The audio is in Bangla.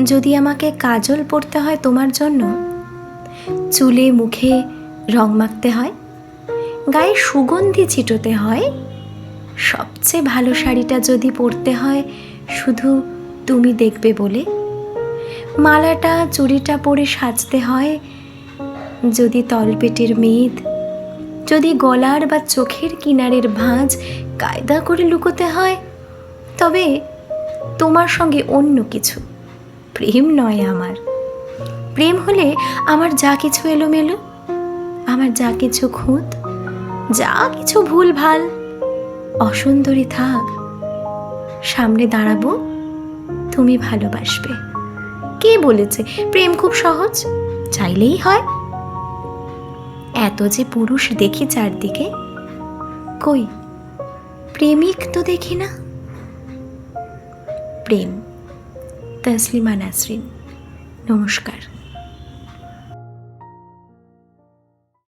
যদি আমাকে কাজল পরতে হয় তোমার জন্য, চুলে মুখে রং মাখতে হয়, গায়ে সুগন্ধি ছিটোতে হয়, সবচেয়ে ভালো শাড়িটা যদি পরতে হয় শুধু তুমি দেখবে বলে, মালাটা চুড়িটা পরে সাজতে হয় যদি তলপেটের মেদ, যদি গলার বা চোখের কিনারের ভাঁজ কায়দা করে লুকোতে হয়, তবে তোমার সঙ্গে অন্য কিছু, প্রেম নয় আমার। প্রেম হলে আমার যা কিছু এলোমেলো, আমার যা কিছু খুঁত, যা কিছু ভুলভাল, অসুন্দরী থাক, সামনে দাঁড়াবো, তুমি ভালোবাসবে। কে বলেছে প্রেম খুব সহজ, চাইলেই হয়? এত যে পুরুষ দেখি চারদিকে, কই প্রেমিক তো দেখি না। প্রেম। তসলিমা নাসরিন। নমস্কার।